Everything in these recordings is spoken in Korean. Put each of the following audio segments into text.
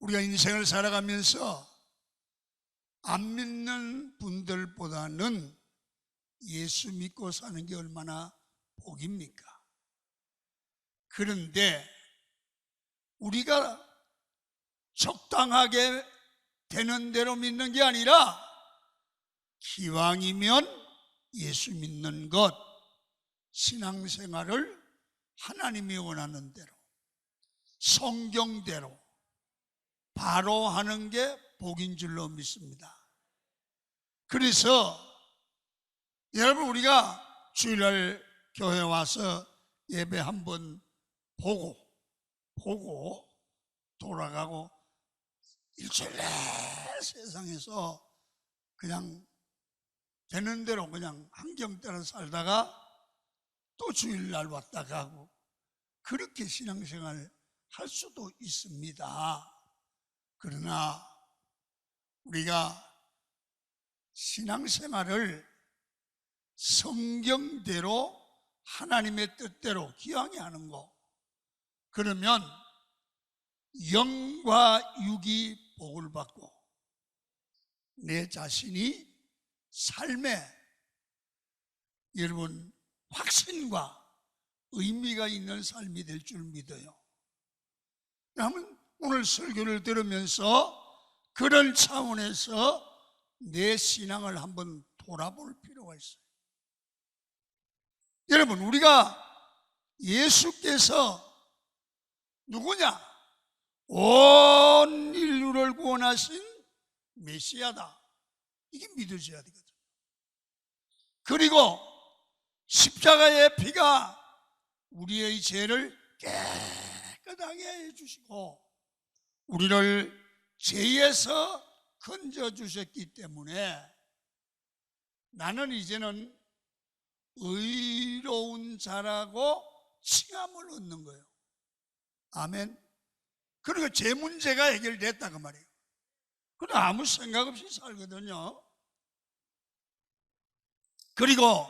우리가 인생을 살아가면서 안 믿는 분들보다는 예수 믿고 사는 게 얼마나 복입니까? 그런데 우리가 적당하게 되는 대로 믿는 게 아니라 기왕이면 예수 믿는 것, 신앙생활을 하나님이 원하는 대로, 성경대로 바로 하는 게 복인 줄로 믿습니다. 그래서 여러분, 우리가 주일날 교회 와서 예배 한번 보고 돌아가고 일주일 내 세상에서 그냥 되는 대로 그냥 환경대로 살다가 또 주일날 왔다 가고 그렇게 신앙생활 할 수도 있습니다. 그러나 우리가 신앙생활을 성경대로 하나님의 뜻대로 기왕에 하는 거, 그러면 영과 육이 복을 받고 내 자신이 삶에 여러분 확신과 의미가 있는 삶이 될 줄 믿어요. 그러면 오늘 설교를 들으면서 그런 차원에서 내 신앙을 한번 돌아볼 필요가 있어요. 여러분, 우리가 예수께서 누구냐? 온 인류를 구원하신 메시아다. 이게 믿어져야 되거든. 그리고 십자가의 피가 우리의 죄를 깨끗하게 해주시고 우리를 죄에서 건져주셨기 때문에 나는 이제는 의로운 자라고 칭함을 얻는 거예요. 아멘. 그리고 죄 문제가 해결됐다 그 말이에요. 그럼 아무 생각 없이 살거든요. 그리고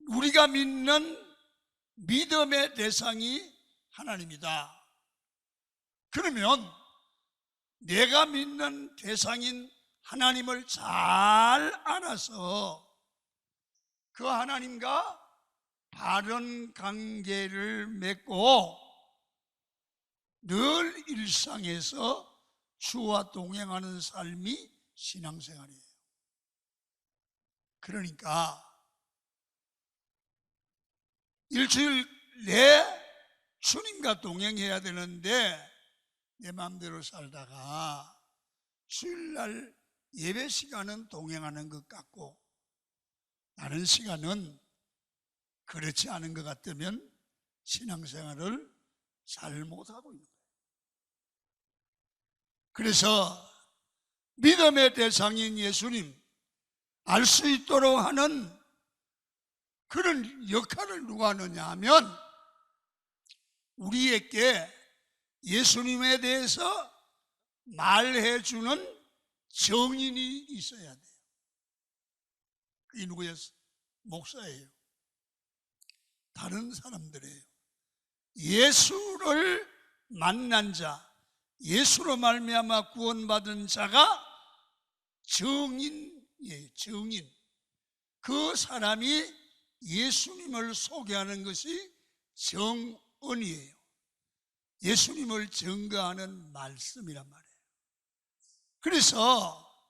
우리가 믿는 믿음의 대상이 하나님이다. 그러면 내가 믿는 대상인 하나님을 잘 알아서 그 하나님과 바른 관계를 맺고 늘 일상에서 주와 동행하는 삶이 신앙생활이에요. 그러니까 일주일 내 주님과 동행해야 되는데 내 마음대로 살다가 주일날 예배 시간은 동행하는 것 같고 다른 시간은 그렇지 않은 것 같으면 신앙생활을 잘 못하고 있는 거예요. 그래서 믿음의 대상인 예수님 알 수 있도록 하는 그런 역할을 누가 하느냐 하면 우리에게 예수님에 대해서 말해주는 정인이 있어야 돼요. 그게 누구예요? 목사예요. 다른 사람들이에요. 예수를 만난 자, 예수로 말미암아 구원받은 자가 정인이에요. 정인. 그 사람이 예수님을 소개하는 것이 정언이에요. 예수님을 증거하는 말씀이란 말이에요. 그래서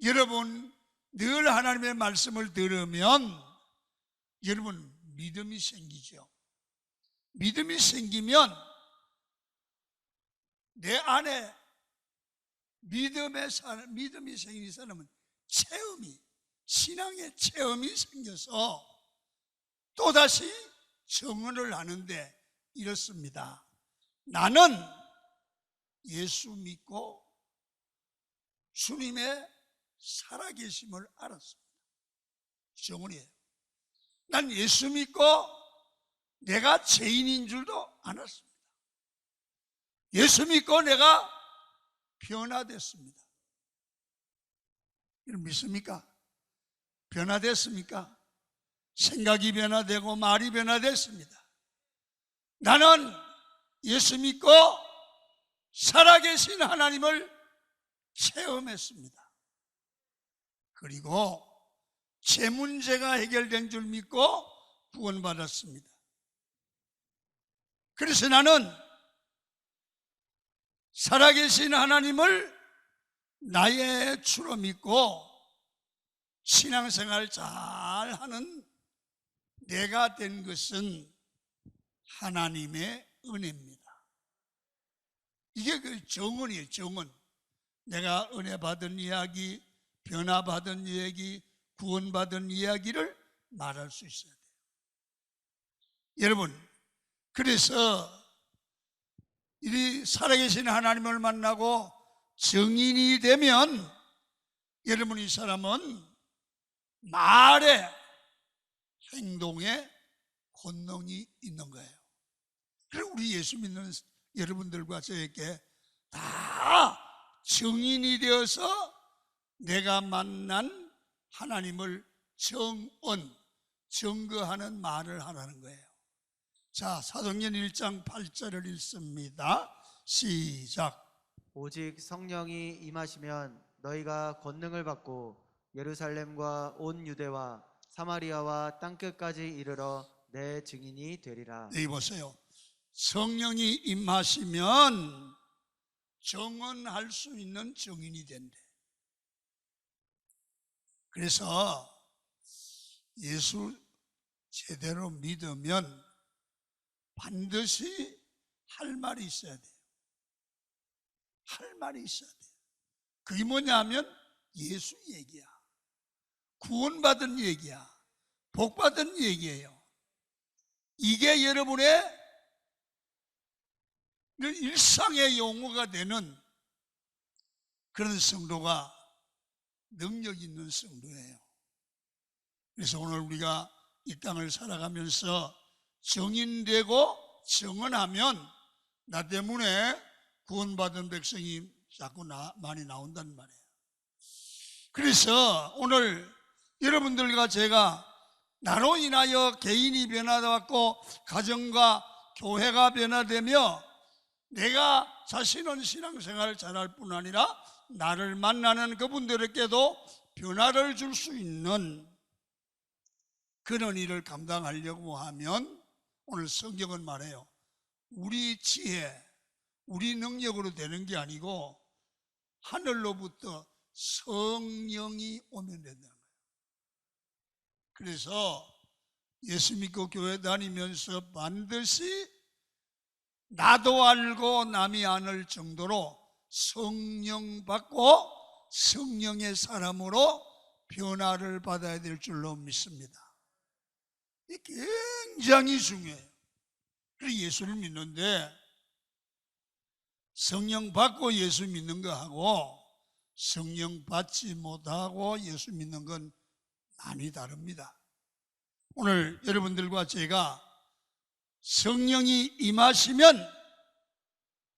여러분 늘 하나님의 말씀을 들으면 여러분 믿음이 생기죠. 믿음이 생기면 내 안에 믿음이 생긴 사람은 신앙의 체험이 생겨서 또다시 정언을 하는데 이렇습니다. 나는 예수 믿고 주님의 살아계심을 알았습니다. 정언이에요. 난 예수 믿고 내가 죄인인 줄도 알았습니다. 예수 믿고 내가 변화됐습니다. 이걸 믿습니까? 변화됐습니까? 생각이 변화되고 말이 변화됐습니다. 나는 예수 믿고 살아계신 하나님을 체험했습니다. 그리고 제 문제가 해결된 줄 믿고 구원받았습니다. 그래서 나는 살아계신 하나님을 나의 주로 믿고 신앙생활 잘하는 내가 된 것은 하나님의 은혜입니다. 이게 그 정언이에요. 정언. 내가 은혜 받은 이야기, 변화받은 이야기, 구원받은 이야기를 말할 수 있어야 돼요. 여러분, 그래서 이 살아계신 하나님을 만나고 증인이 되면 여러분, 이 사람은 말에, 행동에 권능이 있는 거예요. 그리고 우리 예수 믿는 여러분들과 저에게 다 증인이 되어서 내가 만난 하나님을 증거하는 말을 하라는 거예요. 자, 사도행전 1장 8절을 읽습니다. 시작. 오직 성령이 임하시면 너희가 권능을 받고 예루살렘과 온 유대와 사마리아와 땅끝까지 이르러 내 증인이 되리라. 여기 보세요. 성령이 임하시면 증언할 수 있는 증인이 된대. 그래서 예수 제대로 믿으면 반드시 할 말이 있어야 돼요. 할 말이 있어야 돼요. 그게 뭐냐면 예수 얘기야. 구원받은 얘기야. 복받은 얘기예요. 이게 여러분의 일상의 용어가 되는 그런 성도가 능력 있는 성도예요. 그래서 오늘 우리가 이 땅을 살아가면서 증인되고 증언하면 나 때문에 구원받은 백성이 자꾸 많이 나온단 말이에요. 그래서 오늘 여러분들과 제가 나로 인하여 개인이 변화받고 가정과 교회가 변화되며 내가 자신은 신앙생활을 잘할 뿐 아니라 나를 만나는 그분들에게도 변화를 줄 수 있는 그런 일을 감당하려고 하면 오늘 성경은 말해요. 우리 지혜, 우리 능력으로 되는 게 아니고 하늘로부터 성령이 오면 된다는 거예요. 그래서 예수 믿고 교회 다니면서 반드시 나도 알고 남이 아는 정도로 성령 받고 성령의 사람으로 변화를 받아야 될 줄로 믿습니다. 이게 굉장히 중요해요. 그래서 예수를 믿는데 성령 받고 예수 믿는 거하고 성령 받지 못하고 예수 믿는 건 많이 다릅니다. 오늘 여러분들과 제가 성령이 임하시면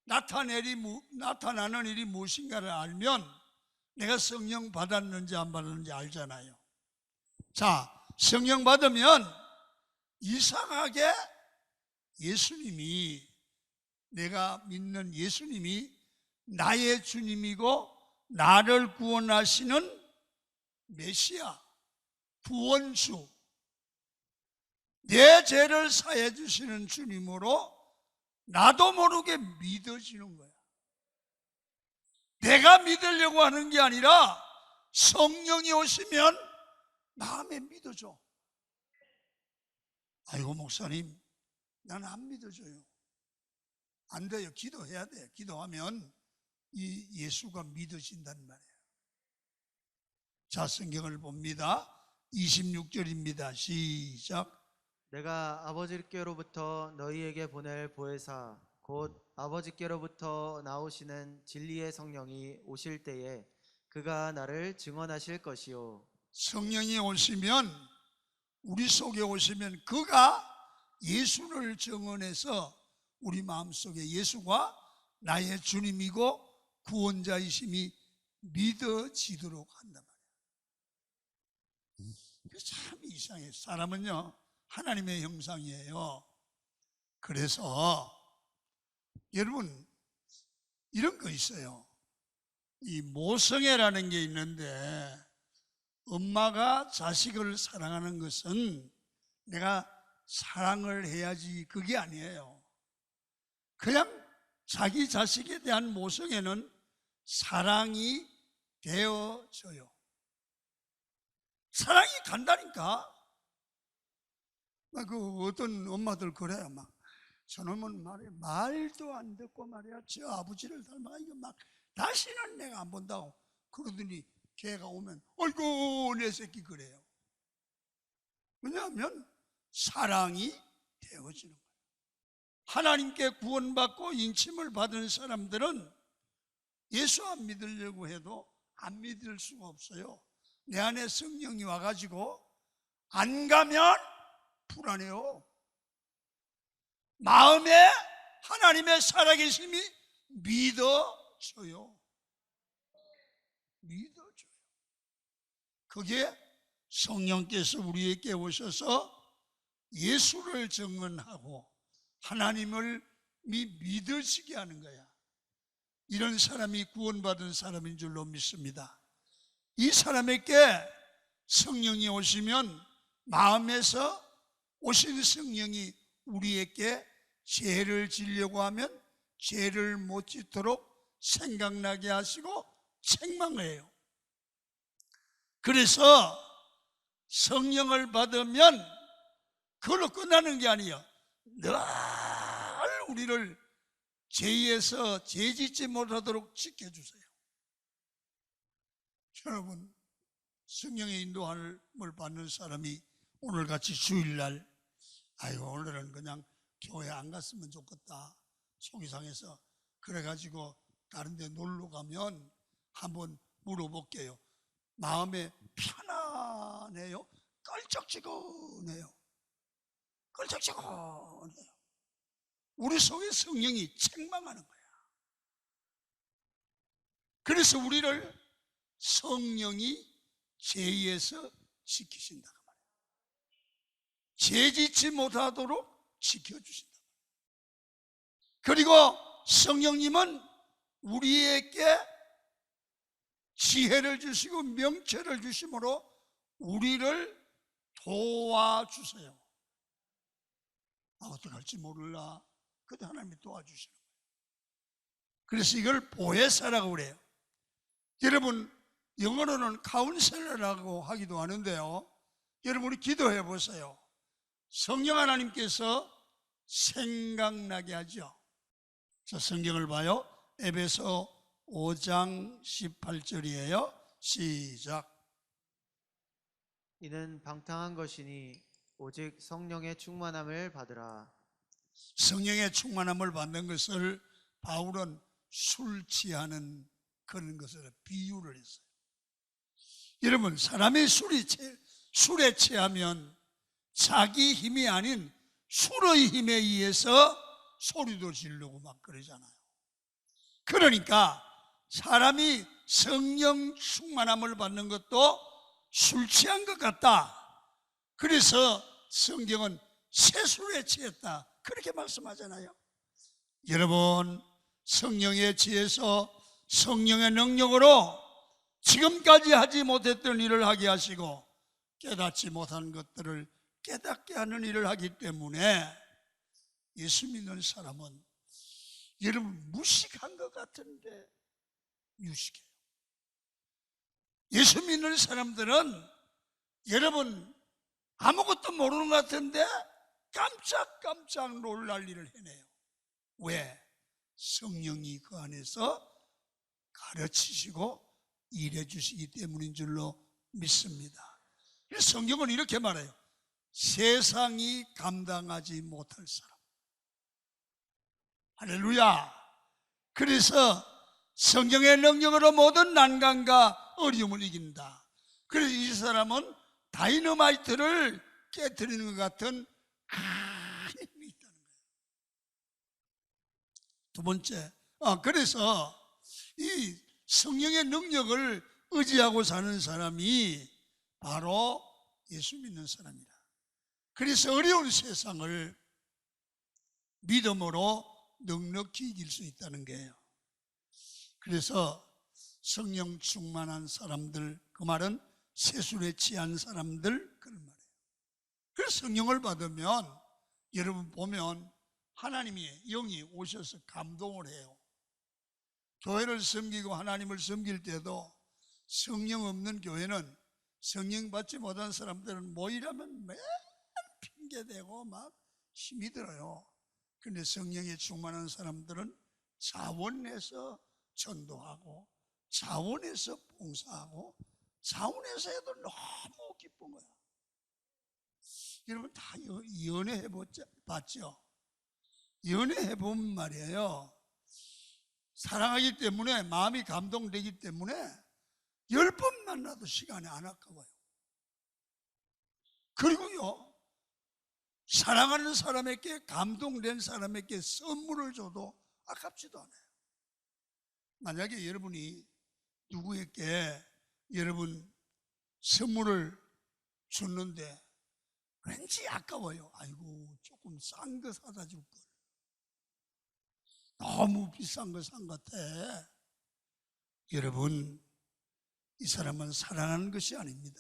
나타나는 일이 무엇인가를 알면 내가 성령 받았는지 안 받았는지 알잖아요. 자, 성령 받으면 이상하게 예수님이, 내가 믿는 예수님이 나의 주님이고 나를 구원하시는 메시아, 구원주, 내 죄를 사해 주시는 주님으로 나도 모르게 믿어지는 거야. 내가 믿으려고 하는 게 아니라 성령이 오시면 마음에 믿어줘. 아이고 목사님, 난 안 믿어줘요. 안 돼요. 기도해야 돼. 기도하면 이 예수가 믿어진단 말이에요. 자, 성경을 봅니다. 26절입니다. 시작. 내가 아버지께로부터 너희에게 보낼 보혜사 곧 아버지께로부터 나오시는 진리의 성령이 오실 때에 그가 나를 증언하실 것이요. 성령이 오시면, 우리 속에 오시면 그가 예수를 증언해서 우리 마음속에 예수가 나의 주님이고 구원자이심이 믿어지도록 한단 말이에요. 참 이상해요. 사람은요 하나님의 형상이에요. 그래서 여러분, 이런 거 있어요. 이 모성애라는 게 있는데, 엄마가 자식을 사랑하는 것은 내가 사랑을 해야지 그게 아니에요. 그냥 자기 자식에 대한 모성애는 사랑이 되어져요. 사랑이 간다니까. 그 어떤 엄마들 그래요. 막 저놈은 말이야 말도 안 듣고 말이야 저 아버지를 닮아 이거 막 다시는 내가 안 본다고 그러더니 걔가 오면 어이구 내 새끼 그래요. 왜냐하면 사랑이 되어지는 거예요. 하나님께 구원받고 인침을 받은 사람들은 예수 안 믿으려고 해도 안 믿을 수가 없어요. 내 안에 성령이 와가지고 안 가면 불안해요. 마음에 하나님의 살아계심이 믿어져요. 믿어져요. 그게 성령께서 우리에게 오셔서 예수를 증언하고 하나님을 믿으시게 하는 거야. 이런 사람이 구원받은 사람인 줄로 믿습니다. 이 사람에게 성령이 오시면 마음에서 오신 성령이 우리에게 죄를 지려고 하면 죄를 못 짓도록 생각나게 하시고 책망해요. 그래서 성령을 받으면 그걸로 끝나는 게 아니에요. 늘 우리를 죄에서 죄 짓지 못하도록 지켜주세요. 여러분, 성령의 인도함을 받는 사람이 오늘같이 주일날 아이고 오늘은 그냥 교회 안 갔으면 좋겠다 속이 상해서 그래가지고 다른 데 놀러 가면 한번 물어볼게요. 마음에 편안해요? 껄쩍지근해요? 껄쩍지근해요. 우리 속에 성령이 책망하는 거야. 그래서 우리를 성령이 죄에서 지키신다. 죄 짓지 못하도록 지켜주신다. 그리고 성령님은 우리에게 지혜를 주시고 명철을 주심으로 우리를 도와주세요. 어떻게 할지 몰라. 그때 하나님이 도와주시는 거예요. 그래서 이걸 보혜사라고 그래요. 여러분 영어로는 카운셀러라고 하기도 하는데요. 여러분 우리 기도해 보세요. 성령 하나님께서 생각나게 하죠. 자, 성경을 봐요. 에베소 5장 18절이에요. 시작. 이는 방탕한 것이니 오직 성령의 충만함을 받으라. 성령의 충만함을 받는 것을 바울은 술 취하는 그런 것을 비유를 했어요. 여러분 사람이 술에 취하면 자기 힘이 아닌 술의 힘에 의해서 소리도 지르고 막 그러잖아요. 그러니까 사람이 성령 충만함을 받는 것도 술 취한 것 같다. 그래서 성경은 새술에 취했다 그렇게 말씀하잖아요. 여러분 성령에 취해서 성령의 능력으로 지금까지 하지 못했던 일을 하게 하시고 깨닫지 못한 것들을 깨닫게 하는 일을 하기 때문에 예수 믿는 사람은 여러분 무식한 것 같은데 유식해요. 예수 믿는 사람들은 여러분 아무것도 모르는 것 같은데 깜짝깜짝 놀랄 일을 해내요. 왜? 성령이 그 안에서 가르치시고 일해 주시기 때문인 줄로 믿습니다. 그래서 성경은 이렇게 말해요. 세상이 감당하지 못할 사람. 할렐루야. 그래서 성경의 능력으로 모든 난관과 어려움을 이긴다. 그래서 이 사람은 다이너마이트를 깨뜨리는 것 같은 큰 힘이 있다는 거예요. 두 번째, 그래서 이 성령의 능력을 의지하고 사는 사람이 바로 예수 믿는 사람이다. 그래서 어려운 세상을 믿음으로 넉넉히 이길 수 있다는 거예요. 그래서 성령 충만한 사람들, 그 말은 세술에 취한 사람들, 그런 말이에요. 그래서 성령을 받으면 여러분 보면 하나님의 영이 오셔서 감동을 해요. 교회를 섬기고 하나님을 섬길 때도 성령 없는 교회는, 성령 받지 못한 사람들은 모이라면 매일 핑계대고 막 힘이 들어요. 그런데 성령에 충만한 사람들은 자원해서 전도하고 자원해서 봉사하고 자원해서 해도 너무 기쁜 거야. 여러분 다 연애해 봤죠? 연애해 보면 말이에요, 사랑하기 때문에, 마음이 감동되기 때문에 10번 만나도 시간이 안 아까워요. 그리고요, 사랑하는 사람에게, 감동된 사람에게 선물을 줘도 아깝지도 않아요. 만약에 여러분이 누구에게 여러분 선물을 줬는데 왠지 아까워요. 아이고, 조금 싼 거 사다 줄 걸. 너무 비싼 거 산 것 같아. 여러분, 이 사람은 사랑하는 것이 아닙니다.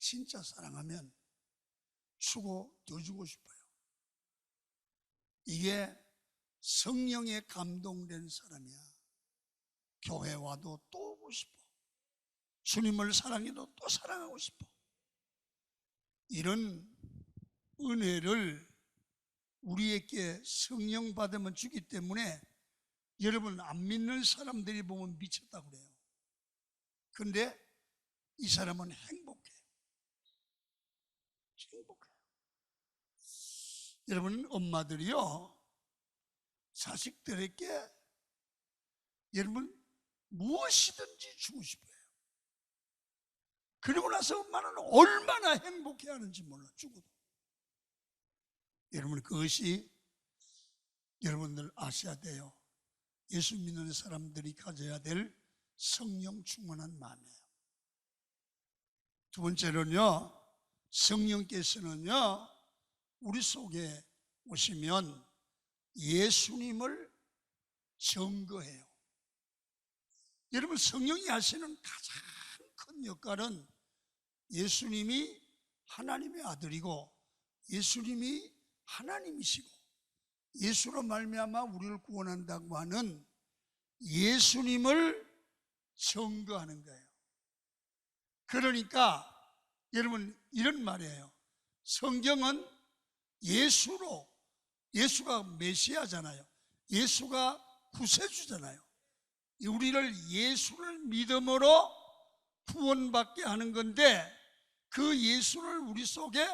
진짜 사랑하면 주고 더 주고 싶어요. 이게 성령에 감동된 사람이야. 교회 와도 또 오고 싶어. 주님을 사랑해도 또 사랑하고 싶어. 이런 은혜를 우리에게 성령 받으면 주기 때문에 여러분, 안 믿는 사람들이 보면 미쳤다고 그래요. 그런데 이 사람은 행복해요. 행복해요. 여러분, 엄마들이요, 자식들에게 여러분 무엇이든지 주고 싶어요. 그리고 나서 엄마는 얼마나 행복해하는지 몰라, 주고도. 여러분, 그것이 여러분들 아셔야 돼요. 예수 믿는 사람들이 가져야 될 성령 충만한 마음이에요. 두 번째로는요, 성령께서는요, 우리 속에 오시면 예수님을 증거해요. 여러분, 성령이 하시는 가장 큰 역할은 예수님이 하나님의 아들이고 예수님이 하나님이시고 예수로 말미암아 우리를 구원한다고 하는 예수님을 증거하는 거예요. 그러니까 여러분, 이런 말이에요. 성경은 예수로, 예수가 메시아잖아요. 예수가 구세주잖아요. 우리를 예수를 믿음으로 구원받게 하는 건데, 그 예수를 우리 속에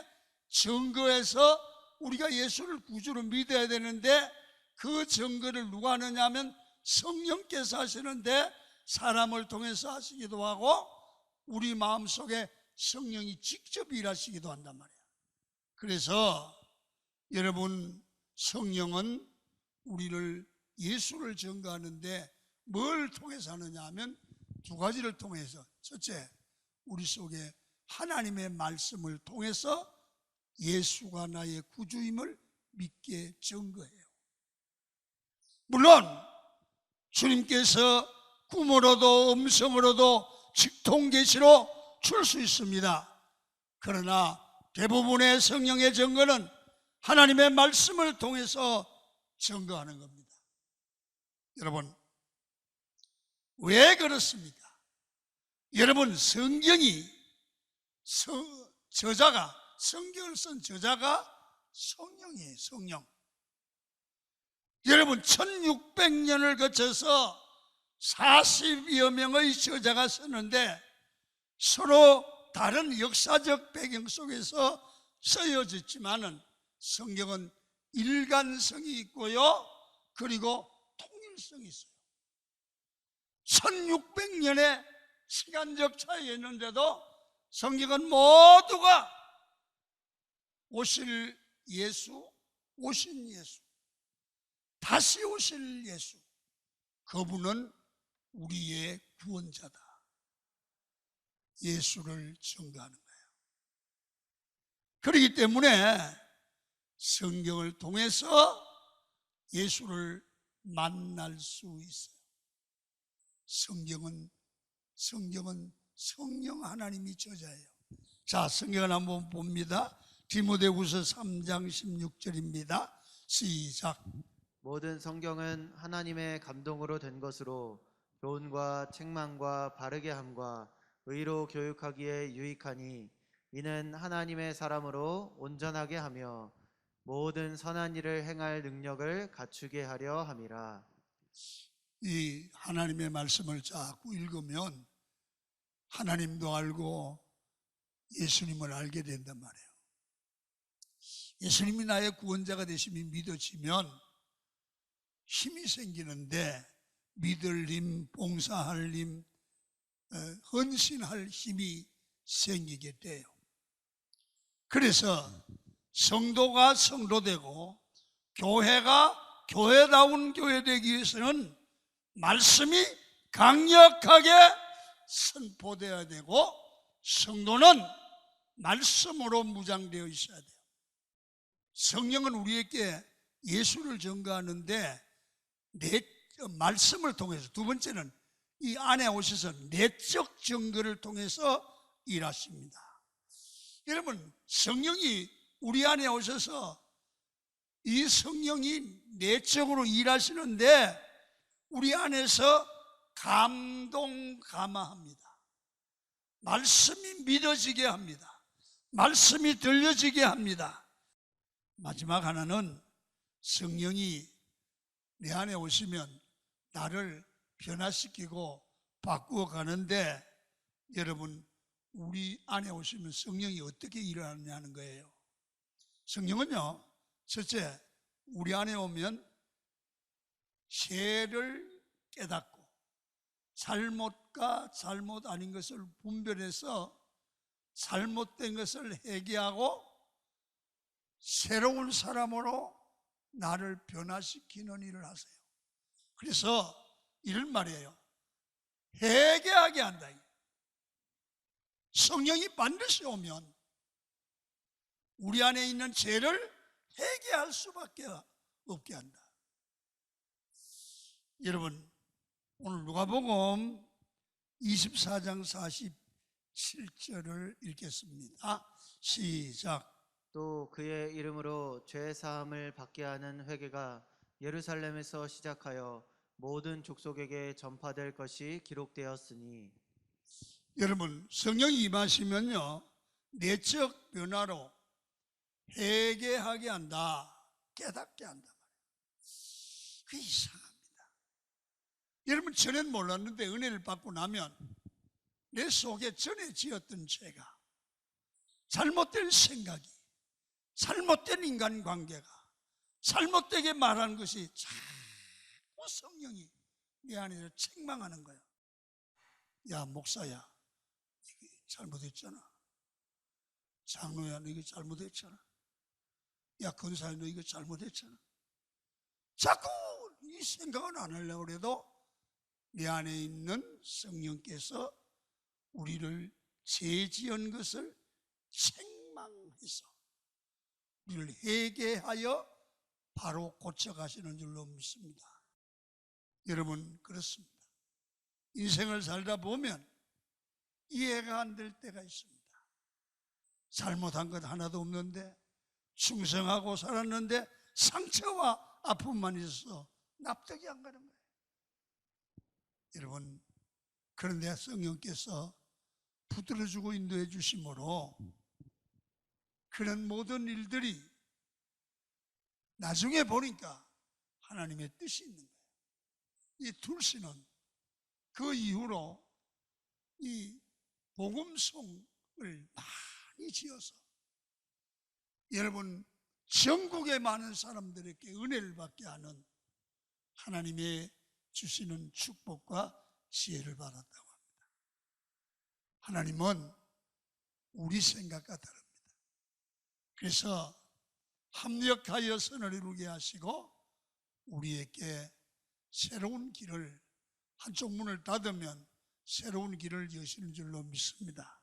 증거해서 우리가 예수를 구주로 믿어야 되는데, 그 증거를 누가 하느냐 하면 성령께서 하시는데, 사람을 통해서 하시기도 하고 우리 마음속에 성령이 직접 일하시기도 한단 말이에요. 그래서 여러분, 성령은 우리를 예수를 증거하는데 뭘 통해서 하느냐 하면 두 가지를 통해서, 첫째, 우리 속에 하나님의 말씀을 통해서 예수가 나의 구주임을 믿게 증거해요. 물론 주님께서 꿈으로도 음성으로도 직통계시로 줄 수 있습니다. 그러나 대부분의 성령의 증거는 하나님의 말씀을 통해서 증거하는 겁니다. 여러분, 왜 그렇습니까? 여러분, 성경이 저자가, 성경을 쓴 저자가 성령이에요. 성령. 여러분, 1600년을 거쳐서 40여 명의 저자가 쓰는데 서로 다른 역사적 배경 속에서 쓰여졌지만은 성경은 일관성이 있고요, 그리고 통일성이 있어요. 1600년의 시간적 차이가 있는데도 성경은 모두가 오실 예수, 오신 예수, 다시 오실 예수, 그분은 우리의 구원자다, 예수를 증거하는 거예요. 그렇기 때문에 성경을 통해서 예수를 만날 수 있어요. 성경은 성령 하나님이 저자예요. 자, 성경을 한번 봅니다. 디모데후서 3장 16절입니다. 시작. 모든 성경은 하나님의 감동으로 된 것으로 교훈과 책망과 바르게 함과 의로 교육하기에 유익하니 이는 하나님의 사람으로 온전하게 하며 모든 선한 일을 행할 능력을 갖추게 하려 함이라. 이 하나님의 말씀을 자꾸 읽으면 하나님도 알고 예수님을 알게 된단 말이에요. 예수님이 나의 구원자가 되심이 믿어지면 힘이 생기는데 믿을 힘, 봉사할 힘, 헌신할 힘이 생기게 돼요. 그래서 성도가 성도되고 교회가 교회다운 교회 되기 위해서는 말씀이 강력하게 선포되어야 되고 성도는 말씀으로 무장되어 있어야 돼요. 성령은 우리에게 예수를 증거하는데 말씀을 통해서, 두 번째는 이 안에 오셔서 내적 증거를 통해서 일하십니다. 여러분, 성령이 우리 안에 오셔서 이 성령이 내적으로 일하시는데 우리 안에서 감동감화합니다. 말씀이 믿어지게 합니다. 말씀이 들려지게 합니다. 마지막 하나는 성령이 내 안에 오시면 나를 변화시키고 바꾸어 가는데, 여러분, 우리 안에 오시면 성령이 어떻게 일어나냐는 거예요. 성령은요, 첫째, 우리 안에 오면 죄를 깨닫고 잘못과 잘못 아닌 것을 분별해서 잘못된 것을 회개하고 새로운 사람으로 나를 변화시키는 일을 하세요. 그래서 이런 말이에요. 회개하게 한다. 성령이 반드시 오면 우리 안에 있는 죄를 회개할 수밖에 없게 한다. 여러분, 오늘 누가복음 24장 47절을 읽겠습니다. 시작. 또 그의 이름으로 죄 사함을 받게 하는 회개가 예루살렘에서 시작하여 모든 족속에게 전파될 것이 기록되었으니. 여러분, 성령이 임하시면요, 내적 변화로 회개하게 한다, 깨닫게 한다. 그게 이상합니다. 여러분, 전엔 몰랐는데 은혜를 받고 나면 내 속에 전에 지었던 죄가, 잘못된 생각이, 잘못된 인간관계가, 잘못되게 말하는 것이 자꾸 성령이 내 안에서 책망하는 거야. 야, 목사야, 이게 잘못했잖아. 장로야, 너 이거 잘못했잖아. 야, 권사야, 너 이거 잘못했잖아. 자꾸 이 생각은 안 하려고 해도 내 안에 있는 성령께서 우리를 죄 지은 것을 책망해서 우리를 회개하여 바로 고쳐가시는 줄로 믿습니다. 여러분, 그렇습니다. 인생을 살다 보면 이해가 안 될 때가 있습니다. 잘못한 것 하나도 없는데 충성하고 살았는데 상처와 아픔만 있어서 납득이 안 가는 거예요. 여러분, 그런데 성령께서 붙들어주고 인도해 주심으로 그런 모든 일들이 나중에 보니까 하나님의 뜻이 있는 거예요. 이 둘씨는 그 이후로 이 복음송을 많이 지어서 여러분, 전국의 많은 사람들에게 은혜를 받게 하는 하나님의 주시는 축복과 지혜를 받았다고 합니다. 하나님은 우리 생각과 다릅니다. 그래서 합력하여 선을 이루게 하시고 우리에게 새로운 길을, 한쪽 문을 닫으면 새로운 길을 여시는 줄로 믿습니다.